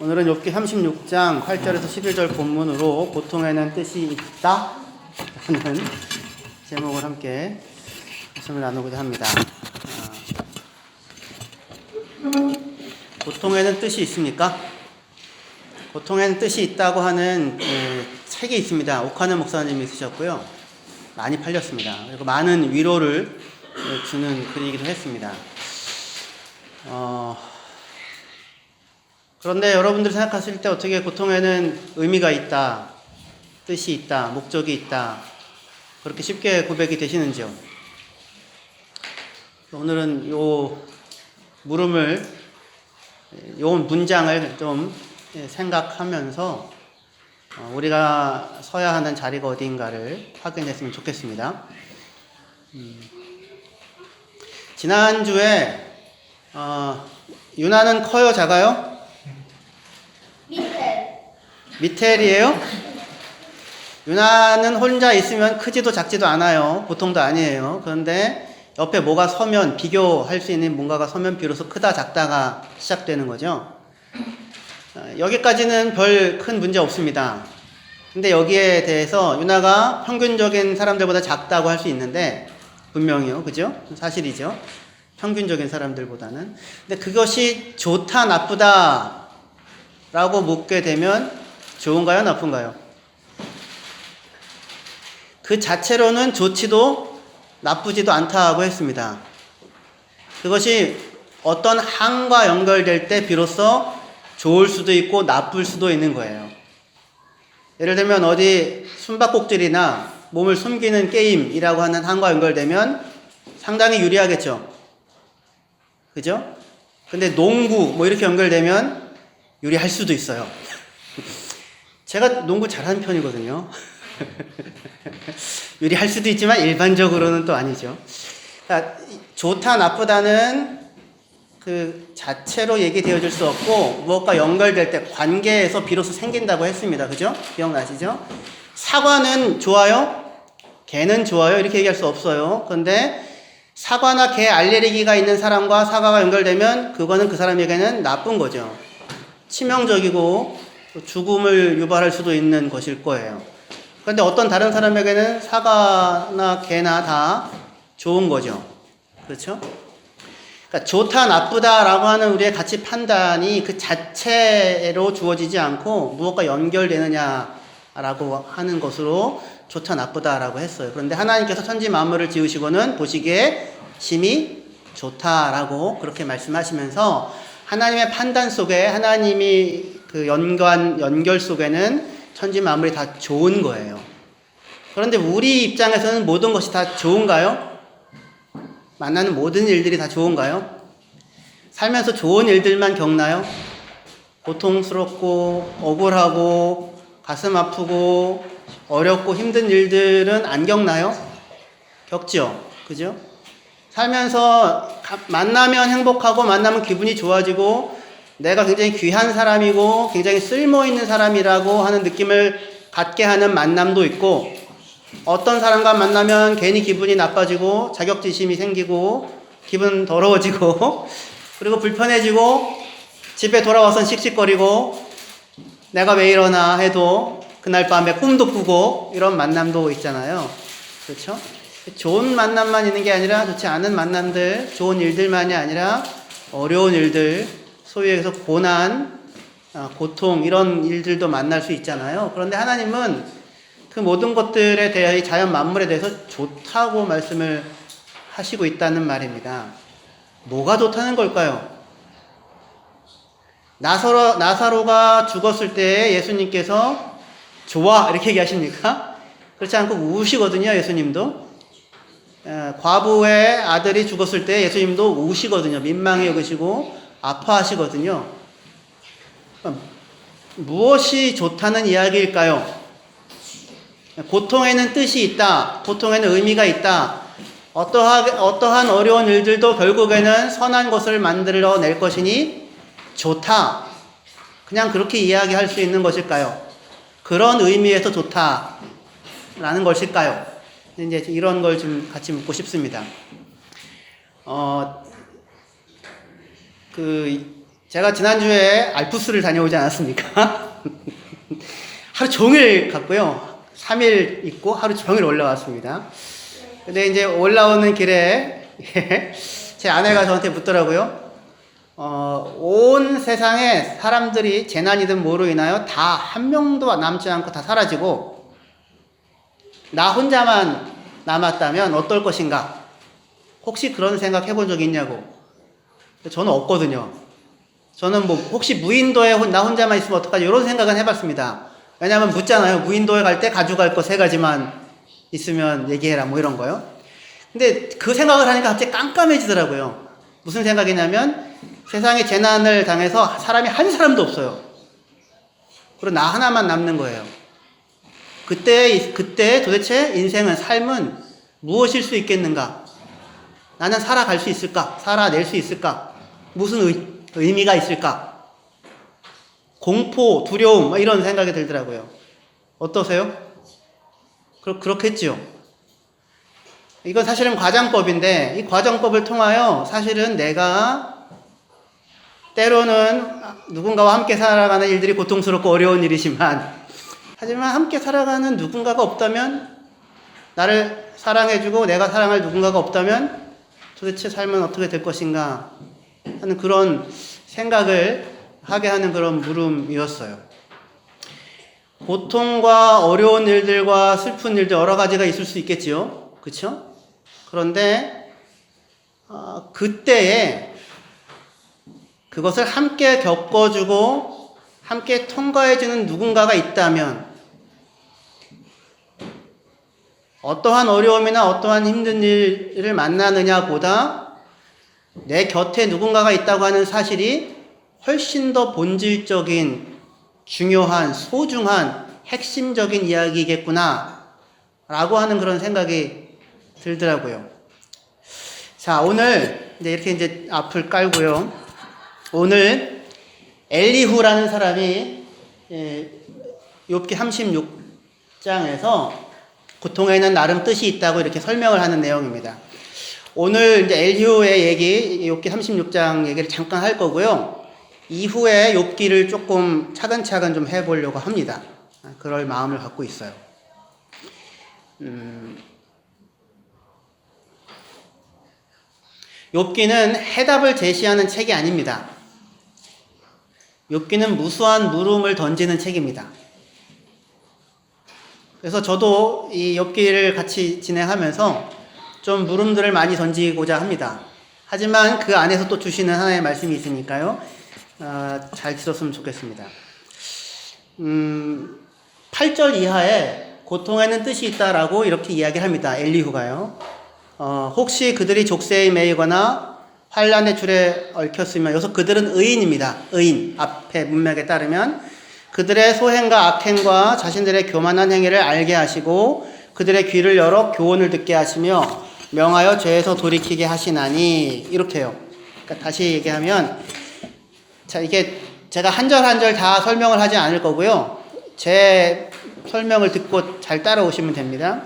오늘은 욥기 36장 8절에서 11절 본문으로 보통에는 뜻이 있다 하는 제목을 함께 말씀을 나누고자 합니다. 보통에는 뜻이 있습니까? 보통에는 뜻이 있다고 하는 책이 있습니다. 오카는 목사님이 쓰셨고요. 많이 팔렸습니다. 그리고 많은 위로를 주는 글이기도 했습니다. 그런데 여러분들 생각하실 때 어떻게 보통에는 의미가 있다, 뜻이 있다, 목적이 있다, 그렇게 쉽게 고백이 되시는지요? 오늘은 요 문장을 좀 생각하면서 우리가 서야 하는 자리가 어디인가를 확인했으면 좋겠습니다. 지난주에 유나는 커요, 작아요? 미텔이에요? 유나는 혼자 있으면 크지도 작지도 않아요. 보통도 아니에요. 그런데 옆에 뭐가 서면, 비교할 수 있는 뭔가가 서면 비로소 크다 작다가 시작되는 거죠. 여기까지는 별 큰 문제 없습니다. 근데 여기에 대해서 유나가 평균적인 사람들보다 작다고 할 수 있는데, 분명히요. 그죠? 사실이죠. 평균적인 사람들보다는. 근데 그것이 좋다, 나쁘다 라고 묻게 되면 좋은가요, 나쁜가요? 그 자체로는 좋지도 나쁘지도 않다고 했습니다. 그것이 어떤 항과 연결될 때 비로소 좋을 수도 있고 나쁠 수도 있는 거예요. 예를 들면 어디 숨바꼭질이나 몸을 숨기는 게임이라고 하는 항과 연결되면 상당히 유리하겠죠. 그죠? 근데 농구 뭐 이렇게 연결되면 유리할 수도 있어요. 제가 농구 잘하는 편이거든요. 유리할 수도 있지만 일반적으로는 또 아니죠. 그러니까 좋다 나쁘다는 그 자체로 얘기되어질 수 없고 무엇과 연결될 때 관계에서 비로소 생긴다고 했습니다. 그죠? 기억나시죠? 사과는 좋아요? 개는 좋아요? 이렇게 얘기할 수 없어요. 그런데 사과나 개 알레르기가 있는 사람과 사과가 연결되면 그거는 그 사람에게는 나쁜 거죠. 치명적이고 죽음을 유발할 수도 있는 것일 거예요. 그런데 어떤 다른 사람에게는 사과나 개나 다 좋은 거죠. 그렇죠? 그러니까 좋다 나쁘다라고 하는 우리의 가치 판단이 그 자체로 주어지지 않고 무엇과 연결되느냐라고 하는 것으로 좋다 나쁘다라고 했어요. 그런데 하나님께서 천지 만물을 지으시고는 보시기에 심히 좋다라고 그렇게 말씀하시면서 하나님의 판단 속에 하나님이 그 연결 속에는 천지 만물이 다 좋은 거예요. 그런데 우리 입장에서는 모든 것이 다 좋은가요? 만나는 모든 일들이 다 좋은가요? 살면서 좋은 일들만 겪나요? 고통스럽고 억울하고 가슴 아프고 어렵고 힘든 일들은 안 겪나요? 겪죠. 그죠? 살면서 만나면 행복하고 만나면 기분이 좋아지고 내가 굉장히 귀한 사람이고 굉장히 쓸모있는 사람이라고 하는 느낌을 갖게 하는 만남도 있고 어떤 사람과 만나면 괜히 기분이 나빠지고 자격지심이 생기고 기분 더러워지고 그리고 불편해지고 집에 돌아와선 씩씩거리고 내가 왜 이러나 해도 그날 밤에 꿈도 꾸고 이런 만남도 있잖아요. 그렇죠? 좋은 만남만 있는 게 아니라 좋지 않은 만남들, 좋은 일들만이 아니라 어려운 일들, 소위 해서 고난, 고통 이런 일들도 만날 수 있잖아요. 그런데 하나님은 그 모든 것들에 대해 이 자연 만물에 대해서 좋다고 말씀을 하시고 있다는 말입니다. 뭐가 좋다는 걸까요? 나사로가 죽었을 때 예수님께서 좋아 이렇게 얘기하십니까? 그렇지 않고 우시거든요. 예수님도. 과부의 아들이 죽었을 때 예수님도 우시거든요. 민망히 여기시고 아파하시거든요. 무엇이 좋다는 이야기일까요? 고통에는 뜻이 있다. 고통에는 의미가 있다. 어떠한 어려운 일들도 결국에는 선한 것을 만들어낼 것이니 좋다. 그냥 그렇게 이야기할 수 있는 것일까요? 그런 의미에서 좋다라는 것일까요? 이제 이런 걸 좀 같이 묻고 싶습니다. 제가 지난주에 알프스를 다녀오지 않았습니까? 하루 종일 갔고요. 3일 있고 하루 종일 올라왔습니다. 근데 이제 올라오는 길에 제 아내가 저한테 묻더라고요. 온 세상에 사람들이 재난이든 뭐로 인하여 다 한 명도 남지 않고 다 사라지고 나 혼자만 남았다면 어떨 것인가? 혹시 그런 생각 해본 적 있냐고. 저는 없거든요. 저는 뭐 혹시 무인도에 나 혼자만 있으면 어떡하지? 이런 생각은 해봤습니다. 왜냐하면 묻잖아요. 무인도에 갈 때 가져갈 거 3가지만 있으면 얘기해라 뭐 이런 거요. 근데 그 생각을 하니까 갑자기 깜깜해지더라고요. 무슨 생각이냐면 세상에 재난을 당해서 사람이 한 사람도 없어요. 그리고 나 하나만 남는 거예요. 그때 도대체 인생은, 삶은 무엇일 수 있겠는가? 나는 살아갈 수 있을까? 살아낼 수 있을까? 무슨 의미가 있을까? 공포, 두려움, 이런 생각이 들더라고요. 어떠세요? 그렇겠죠. 이건 사실은 과장법인데, 이 과장법을 통하여 사실은 내가 때로는 누군가와 함께 살아가는 일들이 고통스럽고 어려운 일이지만, 하지만 함께 살아가는 누군가가 없다면, 나를 사랑해주고 내가 사랑할 누군가가 없다면 도대체 삶은 어떻게 될 것인가 하는 그런 생각을 하게 하는 그런 물음이었어요. 고통과 어려운 일들과 슬픈 일들 여러 가지가 있을 수 있겠지요. 그렇죠? 그런데 그때에 그것을 함께 겪어주고 함께 통과해주는 누군가가 있다면 어떠한 어려움이나 어떠한 힘든 일을 만나느냐 보다 내 곁에 누군가가 있다고 하는 사실이 훨씬 더 본질적인, 중요한, 소중한, 핵심적인 이야기겠구나 라고 하는 그런 생각이 들더라고요. 자, 오늘 이렇게 앞을 깔고요. 오늘 엘리후라는 사람이 욥기 36장에서 고통에는 나름 뜻이 있다고 이렇게 설명을 하는 내용입니다. 오늘 이제 엘리후의 얘기, 욥기 36장 얘기를 잠깐 할 거고요. 이후에 욥기를 조금 차근차근 좀 해보려고 합니다. 그럴 마음을 갖고 있어요. 욥기는 해답을 제시하는 책이 아닙니다. 욥기는 무수한 물음을 던지는 책입니다. 그래서 저도 이 욥기를 같이 진행하면서 좀 물음들을 많이 던지고자 합니다. 하지만 그 안에서 또 주시는 하나의 말씀이 있으니까요. 잘 들었으면 좋겠습니다. 8절 이하에 고통에는 뜻이 있다라고 이렇게 이야기를 합니다. 엘리후가요. 혹시 그들이 족쇄에 매이거나 환란의 줄에 얽혔으면, 여기서 그들은 의인입니다. 의인. 앞에 문맥에 따르면 그들의 소행과 악행과 자신들의 교만한 행위를 알게 하시고 그들의 귀를 열어 교훈을 듣게 하시며 명하여 죄에서 돌이키게 하시나니, 이렇게요. 그러니까 다시 얘기하면, 자, 이게 제가 한 절 한 절 다 설명을 하지 않을 거고요. 제 설명을 듣고 잘 따라오시면 됩니다.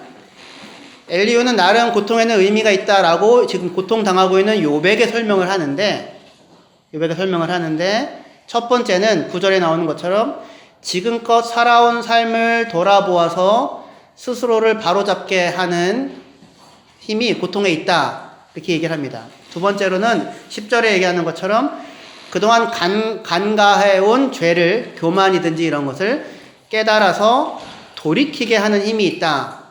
엘리후는 나름 고통에는 의미가 있다라고 지금 고통당하고 있는 욥에게 설명을 하는데, 첫 번째는 9절에 나오는 것처럼 지금껏 살아온 삶을 돌아보아서 스스로를 바로잡게 하는 힘이 고통에 있다, 이렇게 얘기를 합니다. 두 번째로는 10절에 얘기하는 것처럼 그동안 간과해온 죄를, 교만이든지 이런 것을 깨달아서 돌이키게 하는 힘이 있다.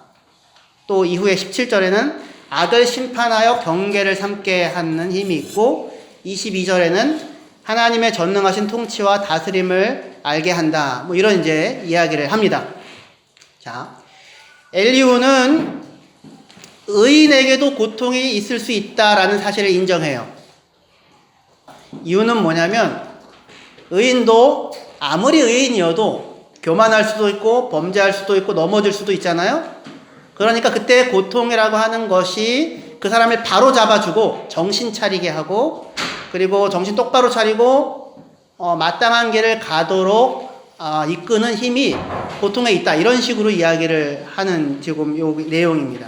또 이후에 17절에는 악을 심판하여 경계를 삼게 하는 힘이 있고, 22절에는 하나님의 전능하신 통치와 다스림을 알게 한다. 뭐 이런 이야기를 합니다. 자, 엘리후는 의인에게도 고통이 있을 수 있다라는 사실을 인정해요. 이유는 뭐냐면, 의인도 아무리 의인이어도 교만할 수도 있고 범죄할 수도 있고 넘어질 수도 있잖아요. 그러니까 그때 고통이라고 하는 것이 그 사람을 바로 잡아주고 정신 차리게 하고, 그리고 정신 똑바로 차리고 마땅한 길을 가도록 이끄는 힘이 고통에 있다, 이런 식으로 이야기를 하는 지금 요 내용입니다.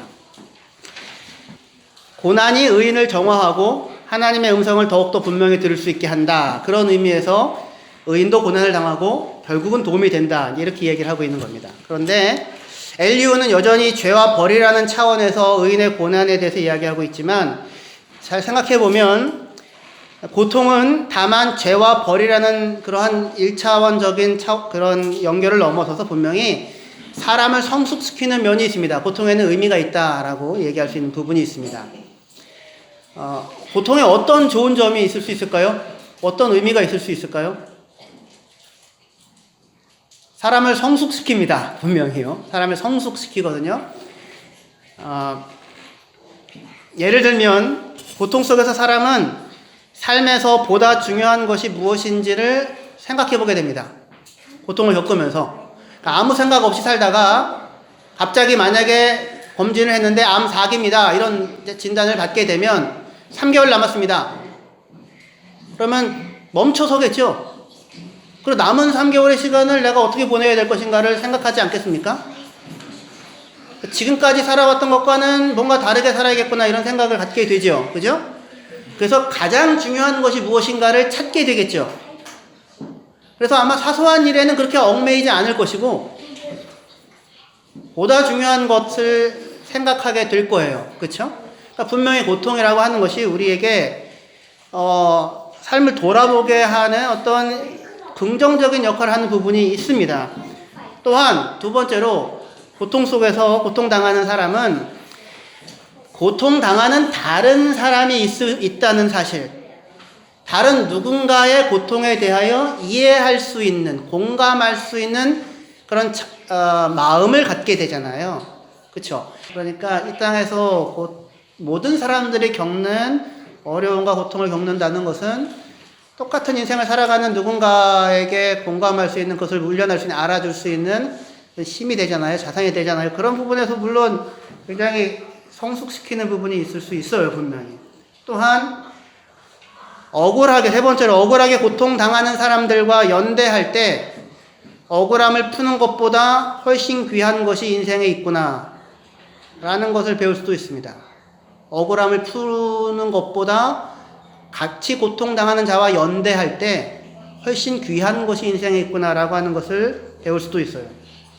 고난이 의인을 정화하고 하나님의 음성을 더욱더 분명히 들을 수 있게 한다. 그런 의미에서 의인도 고난을 당하고 결국은 도움이 된다. 이렇게 얘기를 하고 있는 겁니다. 그런데 엘리후는 여전히 죄와 벌이라는 차원에서 의인의 고난에 대해서 이야기하고 있지만 잘 생각해 보면 고통은 다만 죄와 벌이라는 그러한 1차원적인 그런 연결을 넘어서서 분명히 사람을 성숙시키는 면이 있습니다. 고통에는 의미가 있다라고 얘기할 수 있는 부분이 있습니다. 고통에 어떤 좋은 점이 있을 수 있을까요? 어떤 의미가 있을 수 있을까요? 사람을 성숙시킵니다. 분명히요. 사람을 성숙시키거든요. 예를 들면 고통 속에서 사람은 삶에서 보다 중요한 것이 무엇인지를 생각해 보게 됩니다. 고통을 겪으면서. 그러니까 아무 생각 없이 살다가 갑자기 만약에 검진을 했는데 암 4기입니다. 이런 진단을 받게 되면 3개월 남았습니다. 그러면 멈춰서겠죠. 그리고 남은 3개월의 시간을 내가 어떻게 보내야 될 것인가를 생각하지 않겠습니까? 지금까지 살아왔던 것과는 뭔가 다르게 살아야겠구나 이런 생각을 갖게 되죠. 그죠? 그래서 가장 중요한 것이 무엇인가를 찾게 되겠죠. 그래서 아마 사소한 일에는 그렇게 얽매이지 않을 것이고 보다 중요한 것을 생각하게 될 거예요. 그렇죠? 그러니까 분명히 고통이라고 하는 것이 우리에게 삶을 돌아보게 하는 어떤 긍정적인 역할을 하는 부분이 있습니다. 또한 두 번째로 고통 속에서 고통당하는 사람은 고통당하는 다른 사람이 있다는 사실, 다른 누군가의 고통에 대하여 이해할 수 있는, 공감할 수 있는 그런 마음을 갖게 되잖아요. 그렇죠? 그러니까 이 땅에서 모든 사람들이 겪는 어려움과 고통을 겪는다는 것은 똑같은 인생을 살아가는 누군가에게 공감할 수 있는 것을 물려날 수 있는, 알아줄 수 있는 힘이 되잖아요. 자산이 되잖아요. 그런 부분에서 물론 굉장히 성숙시키는 부분이 있을 수 있어요. 분명히. 또한 세 번째로 억울하게 고통당하는 사람들과 연대할 때 억울함을 푸는 것보다 훨씬 귀한 것이 인생에 있구나 라는 것을 배울 수도 있습니다. 억울함을 푸는 것보다 같이 고통당하는 자와 연대할 때 훨씬 귀한 것이 인생에 있구나라고 하는 것을 배울 수도 있어요.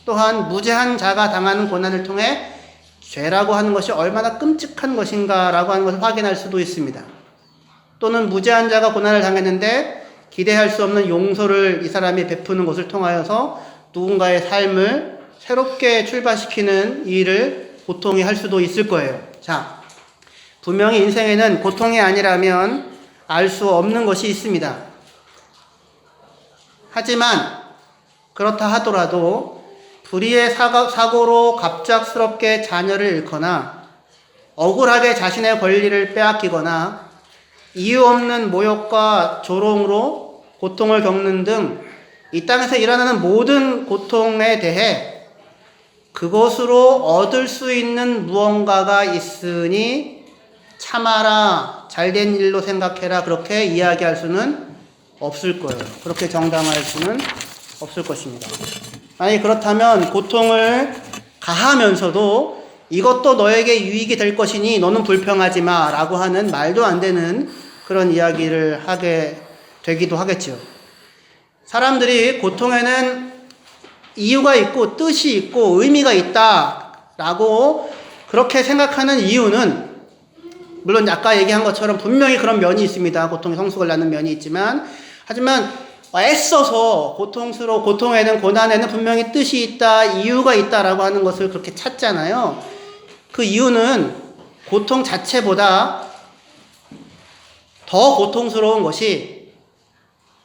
또한 무죄한 자가 당하는 고난을 통해 죄라고 하는 것이 얼마나 끔찍한 것인가라고 하는 것을 확인할 수도 있습니다. 또는 무죄한 자가 고난을 당했는데 기대할 수 없는 용서를 이 사람이 베푸는 것을 통하여서 누군가의 삶을 새롭게 출발시키는 일을 고통이 할 수도 있을 거예요. 자, 분명히 인생에는 고통이 아니라면 알 수 없는 것이 있습니다. 하지만 그렇다 하더라도 불의의 사고로 갑작스럽게 자녀를 잃거나 억울하게 자신의 권리를 빼앗기거나 이유 없는 모욕과 조롱으로 고통을 겪는 등 이 땅에서 일어나는 모든 고통에 대해 그것으로 얻을 수 있는 무언가가 있으니 참아라, 잘된 일로 생각해라, 그렇게 이야기할 수는 없을 거예요. 그렇게 정당할 수는 없을 것입니다. 만약에 그렇다면 고통을 가하면서도 이것도 너에게 유익이 될 것이니 너는 불평하지 마 라고 하는 말도 안 되는 그런 이야기를 하게 되기도 하겠죠. 사람들이 고통에는 이유가 있고 뜻이 있고 의미가 있다라고 그렇게 생각하는 이유는 물론 아까 얘기한 것처럼 분명히 그런 면이 있습니다. 고통이 성숙을 낳는 면이 있지만 하지만 애써서 고통에는 고난에는 분명히 뜻이 있다, 이유가 있다라고 하는 것을 그렇게 찾잖아요. 그 이유는 고통 자체보다 더 고통스러운 것이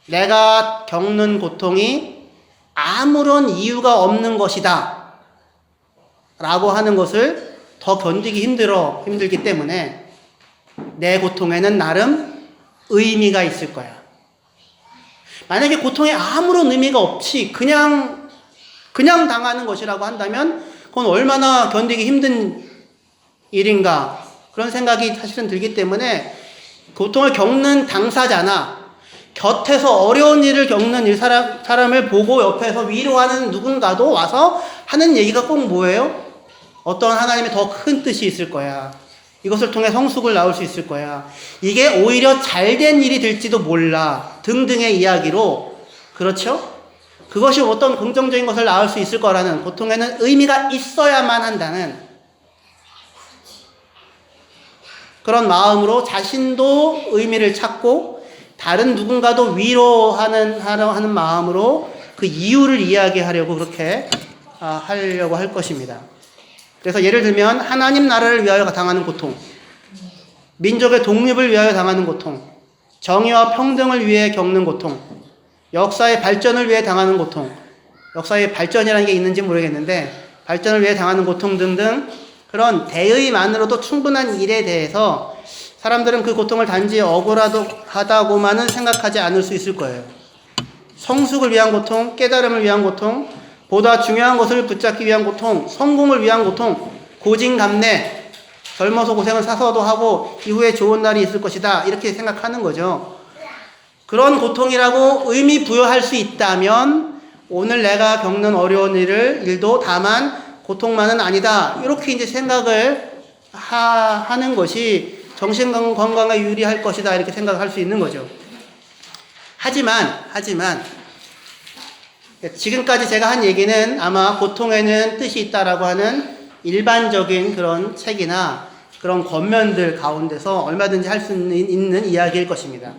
내가 겪는 고통이 아무런 이유가 없는 것이다 라고 하는 것을 더 견디기 힘들기 때문에 내 고통에는 나름 의미가 있을 거야. 만약에 고통에 아무런 의미가 없이 그냥 당하는 것이라고 한다면 그건 얼마나 견디기 힘든 일인가 그런 생각이 사실은 들기 때문에 고통을 겪는 당사자나 곁에서 어려운 일을 겪는 사람을 보고 옆에서 위로하는 누군가도 와서 하는 얘기가 꼭 뭐예요? 어떤 하나님의 더 큰 뜻이 있을 거야. 이것을 통해 성숙을 낳을 수 있을 거야. 이게 오히려 잘된 일이 될지도 몰라. 등등의 이야기로, 그렇죠? 그것이 어떤 긍정적인 것을 낳을 수 있을 거라는, 고통에는 의미가 있어야만 한다는 그런 마음으로 자신도 의미를 찾고 다른 누군가도 하는 마음으로 그 이유를 이야기하려고 그렇게 하려고 할 것입니다. 그래서 예를 들면 하나님 나라를 위하여 당하는 고통, 민족의 독립을 위하여 당하는 고통, 정의와 평등을 위해 겪는 고통, 역사의 발전을 위해 당하는 고통, 역사의 발전이라는 게 있는지 모르겠는데 발전을 위해 당하는 고통 등등 그런 대의만으로도 충분한 일에 대해서 사람들은 그 고통을 단지 억울하다고만은 생각하지 않을 수 있을 거예요. 성숙을 위한 고통, 깨달음을 위한 고통, 보다 중요한 것을 붙잡기 위한 고통, 성공을 위한 고통, 고진감래, 젊어서 고생을 사서도 하고 이후에 좋은 날이 있을 것이다 이렇게 생각하는 거죠. 그런 고통이라고 의미 부여할 수 있다면 오늘 내가 겪는 어려운 일도 다만 고통만은 아니다 이렇게 이제 생각을 하는 것이 정신건강에 유리할 것이다 이렇게 생각할 수 있는 거죠. 하지만 지금까지 제가 한 얘기는 아마 고통에는 뜻이 있다라고 하는 일반적인 그런 책이나 그런 권면들 가운데서 얼마든지 할 수 있는 이야기일 것입니다.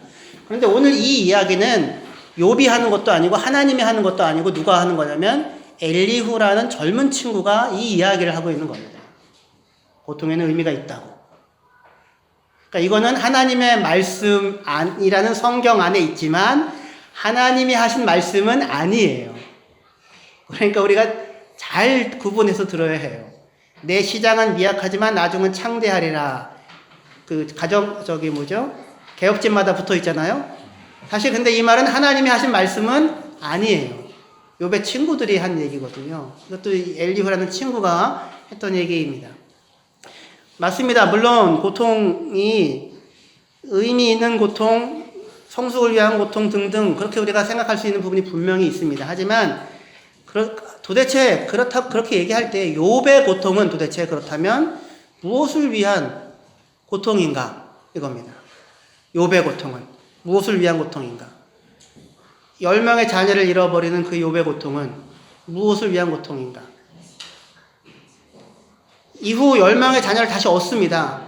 그런데 오늘 이 이야기는 욥이 하는 것도 아니고 하나님이 하는 것도 아니고 누가 하는 거냐면 엘리후라는 젊은 친구가 이 이야기를 하고 있는 겁니다. 고통에는 의미가 있다고. 그러니까 이거는 하나님의 말씀이라는 성경 안에 있지만 하나님이 하신 말씀은 아니에요. 그러니까 우리가 잘 구분해서 들어야 해요. 내 시장은 미약하지만 나중은 창대하리라. 개업집마다 붙어 있잖아요. 사실 근데 이 말은 하나님이 하신 말씀은 아니에요. 욥의 친구들이 한 얘기거든요. 이것도 엘리후라는 친구가 했던 얘기입니다. 맞습니다. 물론 고통이 의미 있는 고통, 성숙을 위한 고통 등등 그렇게 우리가 생각할 수 있는 부분이 분명히 있습니다. 하지만 도대체 그렇게 얘기할 때 욥의 고통은 도대체 그렇다면 무엇을 위한 고통인가? 이겁니다. 욥의 고통은 무엇을 위한 고통인가? 10명의 자녀를 잃어버리는 그 욥의 고통은 무엇을 위한 고통인가? 이후 10명의 자녀를 다시 얻습니다.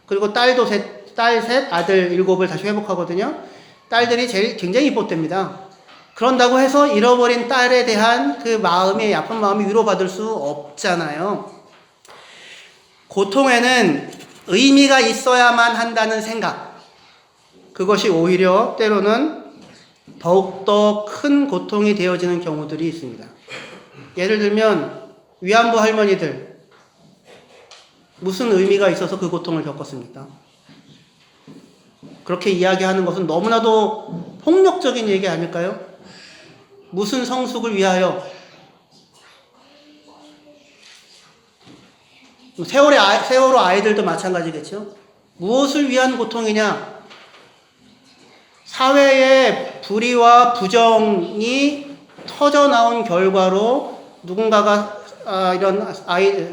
그리고 딸 셋, 아들 7을 다시 회복하거든요. 딸들이 굉장히 이뻤답니다. 그런다고 해서 잃어버린 딸에 대한 그 아픈 마음이 위로받을 수 없잖아요. 고통에는 의미가 있어야만 한다는 생각. 그것이 오히려 때로는 더욱더 큰 고통이 되어지는 경우들이 있습니다. 예를 들면 위안부 할머니들 무슨 의미가 있어서 그 고통을 겪었습니까? 그렇게 이야기하는 것은 너무나도 폭력적인 얘기 아닐까요? 무슨 성숙을 위하여? 세월호 아이들도 마찬가지겠죠? 무엇을 위한 고통이냐? 사회의 불의와 부정이 터져나온 결과로 누군가가 이런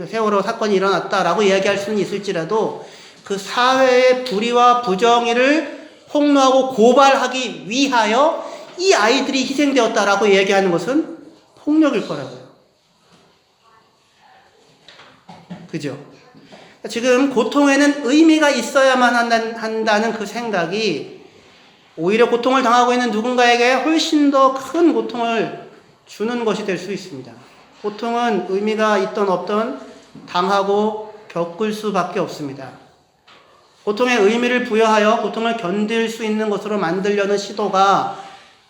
세월호 사건이 일어났다라고 이야기할 수는 있을지라도 그 사회의 불의와 부정을 폭로하고 고발하기 위하여 이 아이들이 희생되었다라고 이야기하는 것은 폭력일 거라고요. 그죠? 지금 고통에는 의미가 있어야만 한다는 그 생각이 오히려 고통을 당하고 있는 누군가에게 훨씬 더 큰 고통을 주는 것이 될 수 있습니다. 고통은 의미가 있든 없든 당하고 겪을 수밖에 없습니다. 고통에 의미를 부여하여 고통을 견딜 수 있는 것으로 만들려는 시도가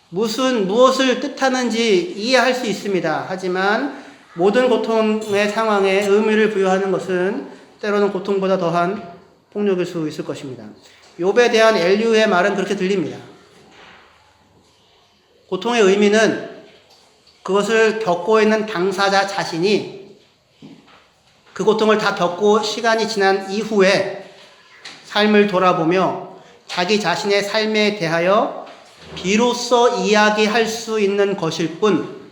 무엇을 뜻하는지 이해할 수 있습니다. 하지만 모든 고통의 상황에 의미를 부여하는 것은 때로는 고통보다 더한 폭력일 수 있을 것입니다. 욥에 대한 엘리후의 말은 그렇게 들립니다. 고통의 의미는 그것을 겪고 있는 당사자 자신이 그 고통을 다 겪고 시간이 지난 이후에 삶을 돌아보며 자기 자신의 삶에 대하여 비로소 이야기할 수 있는 것일 뿐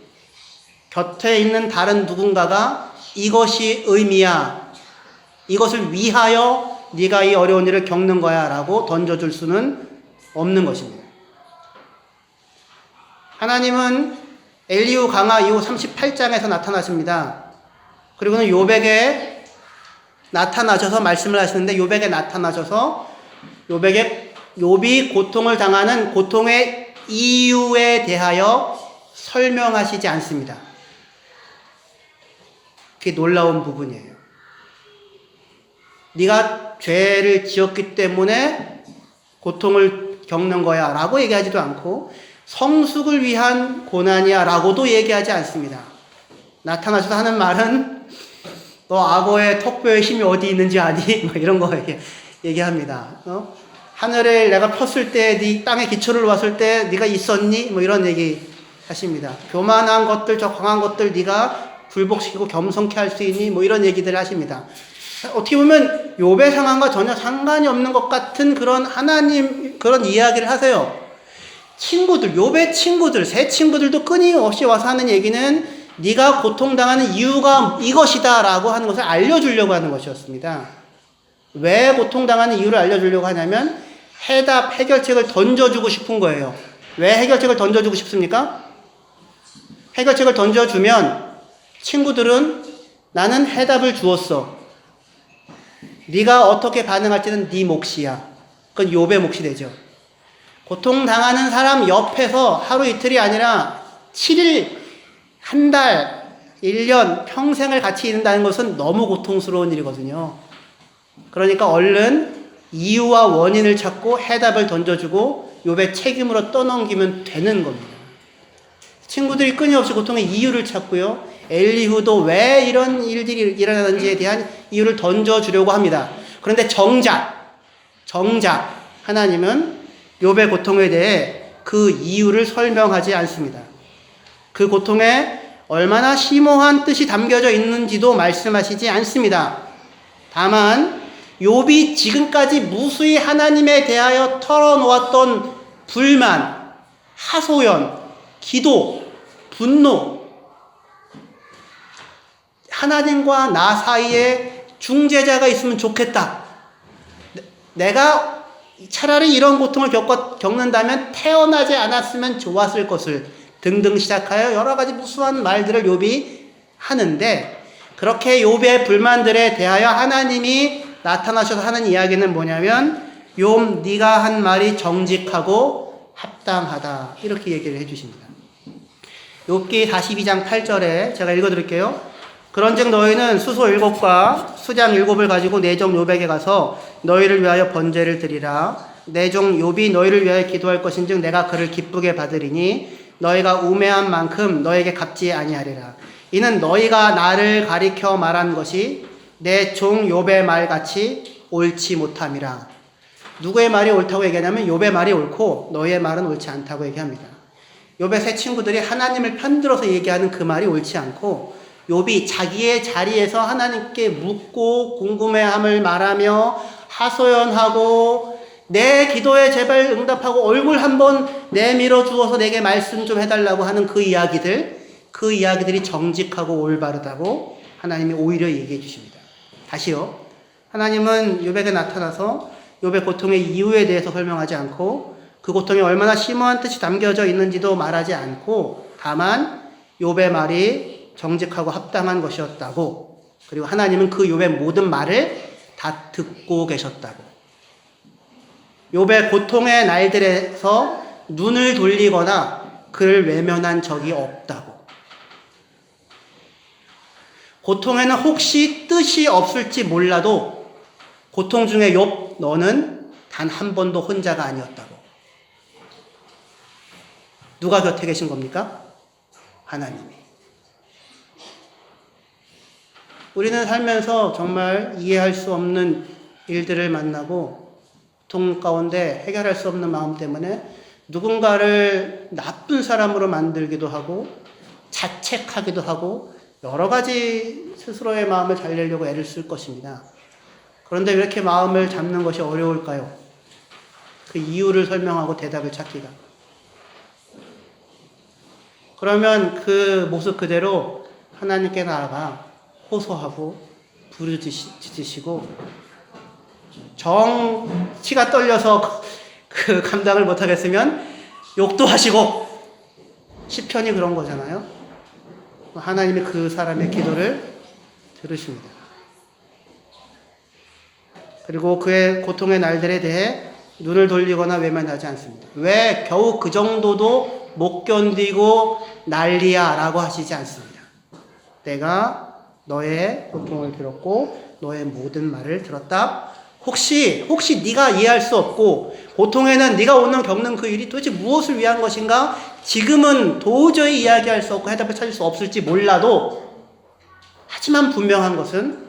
곁에 있는 다른 누군가가 이것이 의미야, 이것을 위하여 네가 이 어려운 일을 겪는 거야 라고 던져줄 수는 없는 것입니다. 하나님은 엘리후 강화 이후 38장에서 나타나십니다. 그리고는 욥에게 나타나셔서 말씀을 하시는데, 욥에게 나타나셔서 욥이 고통을 당하는 고통의 이유에 대하여 설명하시지 않습니다. 그게 놀라운 부분이에요. 네가 죄를 지었기 때문에 고통을 겪는 거야 라고 얘기하지도 않고, 성숙을 위한 고난이야 라고도 얘기하지 않습니다. 나타나셔서 하는 말은 너 악어의 턱뼈에 힘이 어디 있는지 아니? 뭐 이런 거 얘기합니다. 하늘을 내가 폈을 때, 네 땅에 기초를 놓았을 때 네가 있었니? 뭐 이런 얘기 하십니다. 교만한 것들, 저 강한 것들 네가 굴복시키고 겸손케 할 수 있니? 뭐 이런 얘기들을 하십니다. 어떻게 보면 욥의 상황과 전혀 상관이 없는 것 같은 그런 하나님 그런 이야기를 하세요. 친구들, 욥의 친구들, 새 친구들도 끊임없이 와서 하는 얘기는 네가 고통당하는 이유가 이것이다 라고 하는 것을 알려주려고 하는 것이었습니다. 왜 고통당하는 이유를 알려주려고 하냐면 해결책을 던져주고 싶은 거예요. 왜 해결책을 던져주고 싶습니까? 해결책을 던져주면 친구들은 나는 해답을 주었어. 네가 어떻게 반응할지는 네 몫이야. 그건 욥의 몫이 되죠. 고통당하는 사람 옆에서 하루 이틀이 아니라 7일, 한 달, 1년, 평생을 같이 있는다는 것은 너무 고통스러운 일이거든요. 그러니까 얼른 이유와 원인을 찾고 해답을 던져주고 욥의 책임으로 떠넘기면 되는 겁니다. 친구들이 끊임없이 고통의 이유를 찾고요. 엘리후도 왜 이런 일들이 일어나는지에 대한 이유를 던져주려고 합니다. 그런데 정작 하나님은 욥의 고통에 대해 그 이유를 설명하지 않습니다. 그 고통에 얼마나 심오한 뜻이 담겨져 있는지도 말씀하시지 않습니다. 다만 욥이 지금까지 무수히 하나님에 대하여 털어놓았던 불만, 하소연, 기도, 분노, 하나님과 나 사이에 중재자가 있으면 좋겠다. 내가 차라리 이런 고통을 겪는다면 태어나지 않았으면 좋았을 것을 등등 시작하여 여러 가지 무수한 말들을 욥이 하는데, 그렇게 욥의 불만들에 대하여 하나님이 나타나셔서 하는 이야기는 뭐냐면 욥 네가 한 말이 정직하고 합당하다 이렇게 얘기를 해주십니다. 욥기 42장 8절에 제가 읽어드릴게요. 그런즉 너희는 수소 7과 수장 7을 가지고 내 종 욥에게 가서 너희를 위하여 번제를 드리라. 내 종 욥이 너희를 위하여 기도할 것인즉 내가 그를 기쁘게 받으리니 너희가 우매한 만큼 너에게 갚지 아니하리라. 이는 너희가 나를 가리켜 말한 것이 내 종 욥의 말같이 옳지 못함이라. 누구의 말이 옳다고 얘기하냐면 욥의 말이 옳고 너희의 말은 옳지 않다고 얘기합니다. 욥의 세 친구들이 하나님을 편들어서 얘기하는 그 말이 옳지 않고, 욥이 자기의 자리에서 하나님께 묻고 궁금해함을 말하며 하소연하고 내 기도에 제발 응답하고 얼굴 한번 내밀어 주어서 내게 말씀 좀 해달라고 하는 그 이야기들이 정직하고 올바르다고 하나님이 오히려 얘기해 주십니다. 다시요. 하나님은 욥에게 나타나서 욥의 고통의 이유에 대해서 설명하지 않고 그 고통에 얼마나 심오한 뜻이 담겨져 있는지도 말하지 않고, 다만 욥의 말이 정직하고 합당한 것이었다고, 그리고 하나님은 그 욥의 모든 말을 다 듣고 계셨다고, 욥의 고통의 날들에서 눈을 돌리거나 그를 외면한 적이 없다고, 고통에는 혹시 뜻이 없을지 몰라도 고통 중에 욥 너는 단 한 번도 혼자가 아니었다고. 누가 곁에 계신 겁니까? 하나님이. 우리는 살면서 정말 이해할 수 없는 일들을 만나고 고통 가운데 해결할 수 없는 마음 때문에 누군가를 나쁜 사람으로 만들기도 하고 자책하기도 하고 여러 가지 스스로의 마음을 잘 내려고 애를 쓸 것입니다. 그런데 왜 이렇게 마음을 잡는 것이 어려울까요? 그 이유를 설명하고 대답을 찾기가. 그러면 그 모습 그대로 하나님께 나아가 호소하고 부르짖으시고 정치가 떨려서 그 감당을 못하겠으면 욕도 하시고 시편이 그런 거잖아요. 하나님이 그 사람의 기도를 들으십니다. 그리고 그의 고통의 날들에 대해 눈을 돌리거나 외면하지 않습니다. 왜 겨우 그 정도도 못 견디고 난리야 라고 하시지 않습니다. 내가 너의 고통을 들었고 너의 모든 말을 들었다. 혹시 네가 이해할 수 없고 고통에는 네가 오늘 겪는 그 일이 도대체 무엇을 위한 것인가? 지금은 도저히 이야기할 수 없고 해답을 찾을 수 없을지 몰라도 하지만 분명한 것은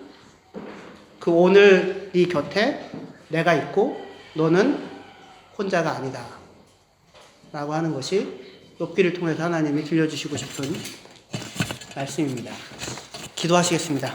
그 오늘 네 곁에 내가 있고 너는 혼자가 아니다 라고 하는 것이 욥기를 통해서 하나님이 들려주시고 싶은 말씀입니다. 기도하시겠습니다.